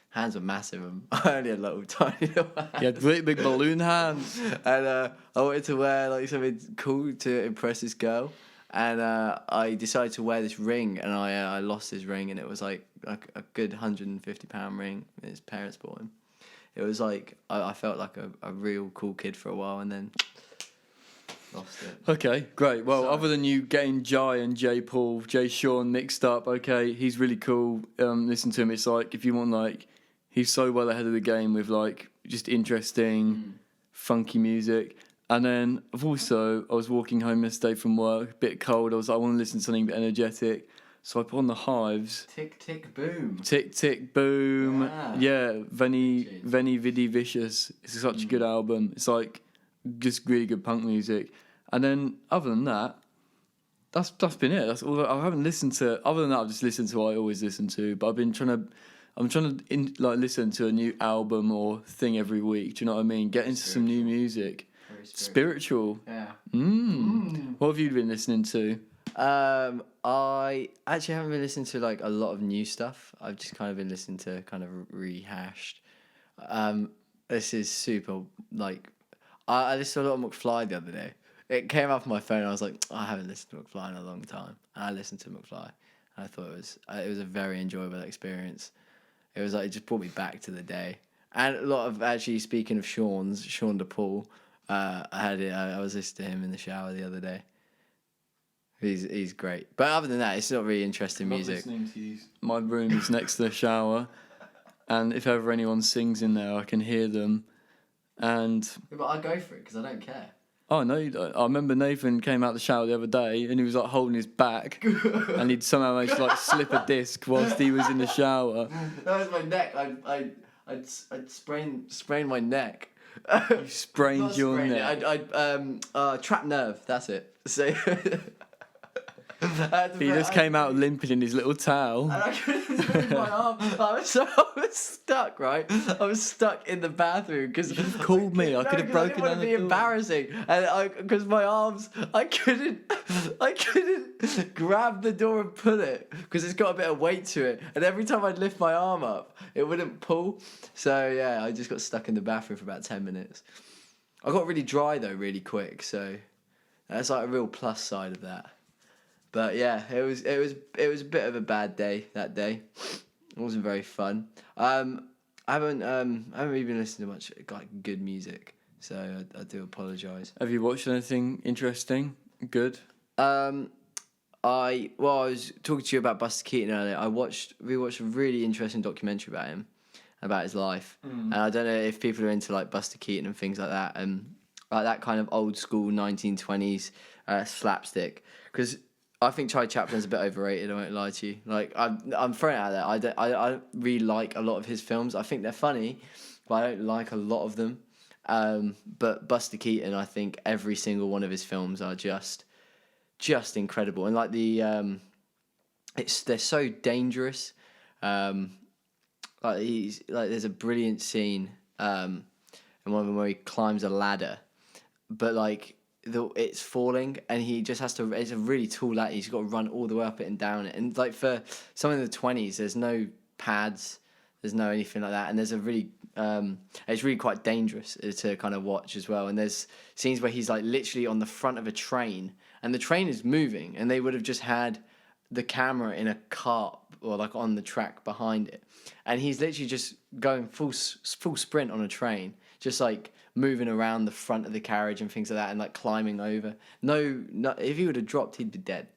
hands were massive. And I only had little tiny little hands.
He had great big balloon hands.
And I wanted to wear something cool to impress this girl, and I decided to wear this ring, and I lost this ring, and it was like a good £150 ring. His parents bought him. it was like I felt like a real cool kid for a while, and then lost it.
Okay, great. Well,
Sorry.
other than you getting Jai and Jay Sean mixed up, okay, he's really cool. Listen to him. It's like, if you want, like, he's so well ahead of the game with, like, just interesting, funky music. And then I was walking home yesterday from work, a bit cold. I was like, I want to listen to something a bit energetic. So I put on the Hives.
Tick tick boom.
Tick tick boom. Yeah, Veni Vidi Vicious. It's such a good album. It's like just really good punk music. And then other than that, that's been it. That's all. I haven't listened to. Other than that, I've just listened to what I always listen to. But I'm trying to listen to a new album or thing every week. Do you know what I mean? Get into some new music. Spiritual.
Yeah.
What have you been listening to?
I actually haven't been listening to like a lot of new stuff. I've just kind of been listening to kind of rehashed. This is super like I listened to a lot of McFly the other day. It came up on my phone and I was like, I haven't listened to McFly in a long time. And I listened to McFly. And I thought it was a very enjoyable experience. It was like, it just brought me back to the day. And a lot of, actually, speaking of Sean DePaul, I was listening to him in the shower the other day. He's great. But other than that, it's not really interesting music.
Listening to you. My room is next to the shower. And if ever anyone sings in there, I can hear them. And
But I go for it because I don't care.
oh no, you don't. I remember Nathan came out the shower the other day and he was like holding his back and he'd somehow managed to like slip a disc whilst he was in the shower.
That was my neck. I'd sprained my neck.
You sprained your neck.
I trapped nerve. That's it. So
He just came out limping in his little towel.
And I couldn't move my arm. I was stuck, right? I was stuck in the bathroom because
you called me. I could have broken down the door.
I didn't want to be embarrassing, and because my arms, I couldn't grab the door and pull it because it's got a bit of weight to it. And every time I'd lift my arm up, it wouldn't pull. So yeah, I just got stuck in the bathroom for about 10 minutes. I got really dry though, really quick. So that's like a real plus side of that. But yeah, it was a bit of a bad day that day. It wasn't very fun. I haven't really been listening to much like good music, so I do apologise.
Have you watched anything interesting? Good.
I was talking to you about Buster Keaton earlier. We watched a really interesting documentary about him, about his life, and I don't know if people are into like Buster Keaton and things like that, and like that kind of old school 1920s slapstick, because I think Charlie Chaplin's a bit overrated. I won't lie to you. Like I'm throwing it out there. I don't really like a lot of his films. I think they're funny, but I don't like a lot of them. But Buster Keaton, I think every single one of his films are just incredible. And like they're so dangerous. There's a brilliant scene in one of them where he climbs a ladder, but like it's falling and he just has to. It's a really tall ladder. He's got to run all the way up it and down it. And like for someone in the 20s, there's no pads, there's no anything like that. And there's a really it's really quite dangerous to kind of watch as well. And there's scenes where he's like literally on the front of a train and the train is moving, and they would have just had the camera in a cart or like on the track behind it, and he's literally just going full sprint on a train, just like moving around the front of the carriage and things like that, and like climbing over. No, if he would have dropped, he'd be dead.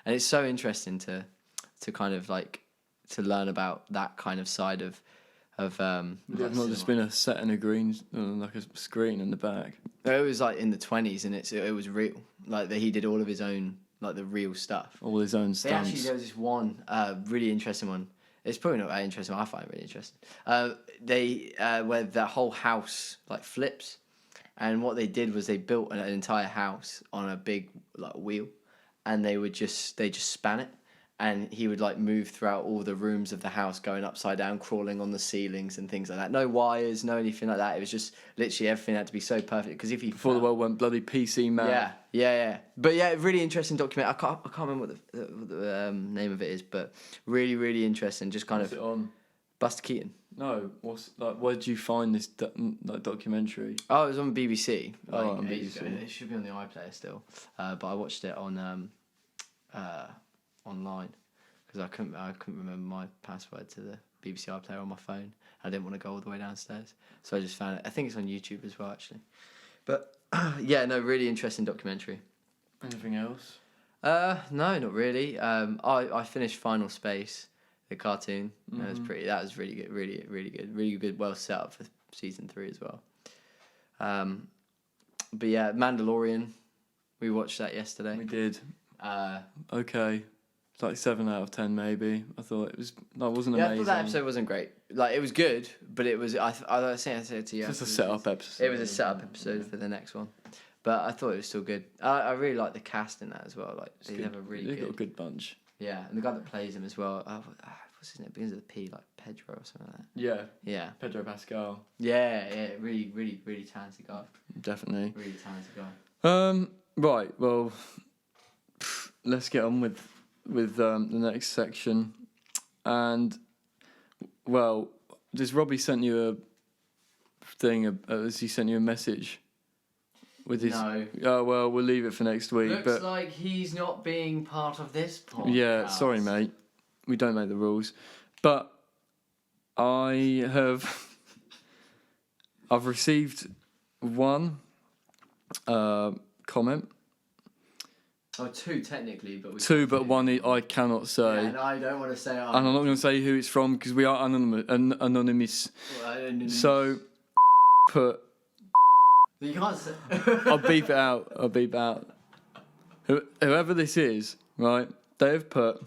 And it's so interesting to kind of like to learn about that kind of side of
Not just been a set and a green like a screen in the back.
It was like in the 20s, and it was real. Like that he did all of his own, like the real stuff.
All his own stunts.
Actually, there was this one really interesting one. It's probably not that interesting. I find it really interesting. Where the whole house like flips, and what they did was they built an entire house on a big like wheel, and they just span it, and he would like move throughout all the rooms of the house, going upside down, crawling on the ceilings and things like that. No wires, no anything like that. It was just literally everything had to be so perfect, because if he
before the world went bloody PC mad.
Yeah. But yeah, really interesting documentary. I can't remember what the name of it is, but really, really interesting. Just kind
What's
of
it on?
Buster Keaton.
No, where did you find this documentary?
Oh, it was on BBC.
On BBC.
It should be on the iPlayer still, but I watched it on online because I couldn't remember my password to the BBC iPlayer on my phone. I didn't want to go all the way downstairs, so I just found it. I think it's on YouTube as well, actually. But yeah, no, really interesting documentary.
Anything else?
No, not really. I finished Final Space, the cartoon. That was really good, really good. Well set up for season 3 as well. But yeah, Mandalorian. We watched that yesterday.
We did. Okay. It's like 7 out of 10 maybe. I thought it wasn't amazing.
I thought that episode wasn't great. Like, it was good, but it was I think I said to you.
Just a setup episode.
It was a setup episode for the next one. But I thought it was still good. I really like the cast in that as well. Like, they have a really
They've got a good bunch.
Yeah, and the guy that plays him as well. What's his name? It begins with a P, like Pedro or something like that.
Yeah.
Yeah.
Pedro Pascal.
Yeah, really talented guy.
Definitely.
Really talented guy.
Right, well, let's get on with the next section. And, well, does Robbie sent you a thing? Has he sent you a message? With his,
no.
Oh, well, we'll leave it for next week.
Looks like he's not being part of this podcast.
Yeah, sorry, mate. We don't make the rules. But I've received one comment.
Oh, 2 technically, but
two, but one I cannot say.
Yeah, and I don't want to say.
And I'm not going to say who it's from because we are anonymous.
Well,
so, put.
You can't say.
I'll beep it out. Whoever this is, right? They have put.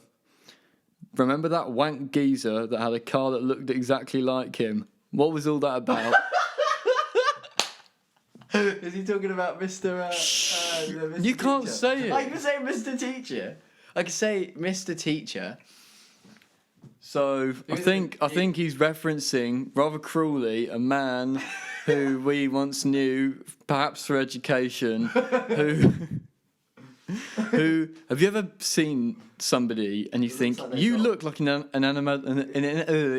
Remember that wank geezer that had a car that looked exactly like him? What was all that about?
Is he talking about Mr. Mr.
You can't
Teacher?
say it.
I can say Mr. Teacher. I can say Mr. Teacher.
So I think he's referencing rather cruelly a man who we once knew, perhaps for education, who have you ever seen somebody and you think
like
you look like an animal,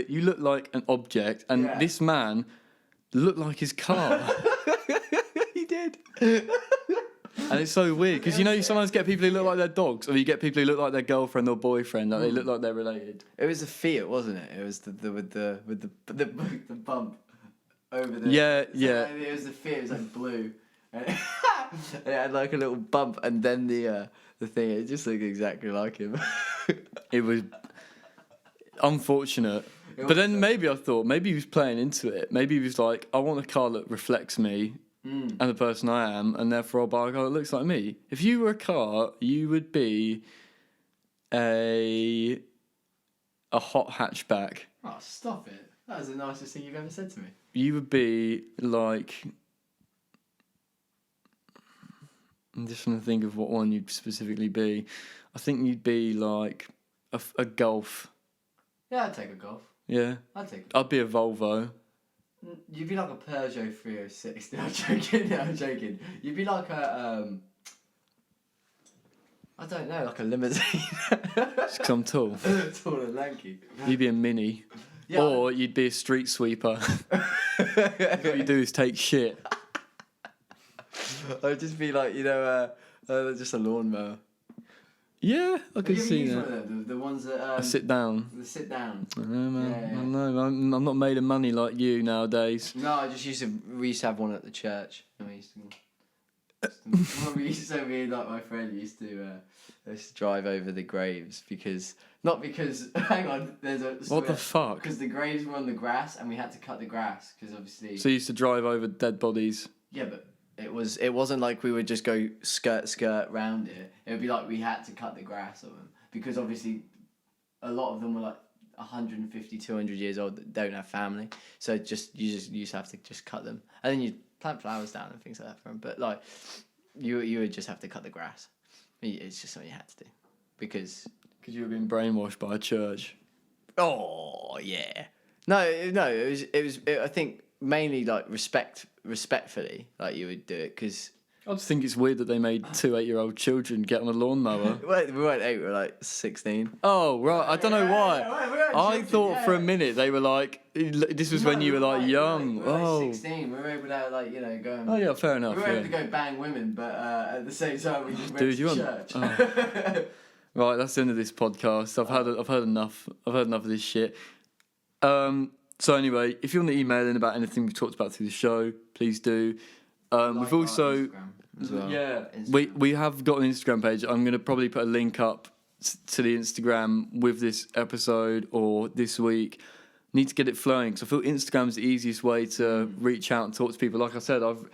you look like an object, and this man looked like his car.
He did.
And it's so weird because you sometimes get people who look like their dogs, or you get people who look like their girlfriend or boyfriend, like they look like they're related.
It was the Fiat, wasn't it? It was the with the bump over the.
Yeah.
It was the Fiat. It was like blue, and it had like a little bump, and then the thing. It just looked exactly like him.
It was unfortunate. But then maybe I thought maybe he was playing into it. Maybe he was like, I want a car that reflects me and the person I am, and therefore I'll buy a car that looks like me. If you were a car, you would be a hot hatchback.
Oh, stop it. That was the nicest thing you've ever said to me.
You would be like... I'm just trying to think of what one you'd specifically be. I think you'd be like a Golf.
Yeah, I'd take a Golf.
Yeah? I'd be a Volvo.
You'd be like a Peugeot 306. No, I'm joking. You'd be like a, I don't know, like a limousine.
Just 'cause I'm tall.
Tall and lanky.
You'd be a Mini. Yeah. Or you'd be a street sweeper. What you do is take shit.
I'd just be like, just a lawnmower.
Yeah, I could see that.
One of them, the ones that
I sit down.
The sit down.
I know, man. Yeah. I know. I'm not made of money like you nowadays.
No, we used to have one at the church. And we used to me and like my friend used to drive over the graves hang on,
what the fuck?
Because the graves were on the grass and we had to cut the grass because obviously.
So you used to drive over dead bodies.
Yeah, but it wasn't like we would just go skirt round it. It would be like we had to cut the grass on them because obviously a lot of them were like 150, 200 years old that don't have family. So you just have to just cut them, and then you plant flowers down and things like that for them. But like you would just have to cut the grass. It's just something you had to do because
you were being brainwashed by a church.
Oh yeah, no. It was. I think mainly like respectfully, like you would do it because.
I just think it's weird that they made 2 8-year-old children get on a lawnmower.
We weren't 8, we were like 16.
Oh, right. I don't know why. I thought for a minute they were like, this was when you were like young.
We were like 16. We were able to go and...
Oh, yeah, fair enough.
We were able to go bang women, but at the same time we just went to church.
Right, that's the end of this podcast. I've had enough. I've had enough of this shit. So anyway, if you want to email in about anything we've talked about through the show, please do. We've also,
Instagram as well.
we have got an Instagram page. I'm going to probably put a link up to the Instagram with this episode or this week. Need to get it flowing because I feel Instagram's the easiest way to reach out and talk to people. Like I said, I've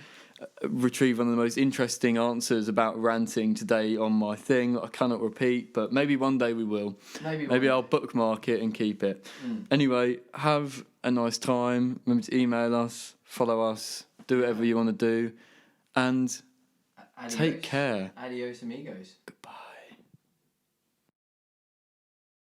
retrieved one of the most interesting answers about ranting today on my thing that I cannot repeat, but maybe one day we will. Maybe I'll bookmark it and keep it. Anyway, have a nice time. Remember to email us, follow us, do whatever you want to do, and take care.
Adios, amigos.
Goodbye.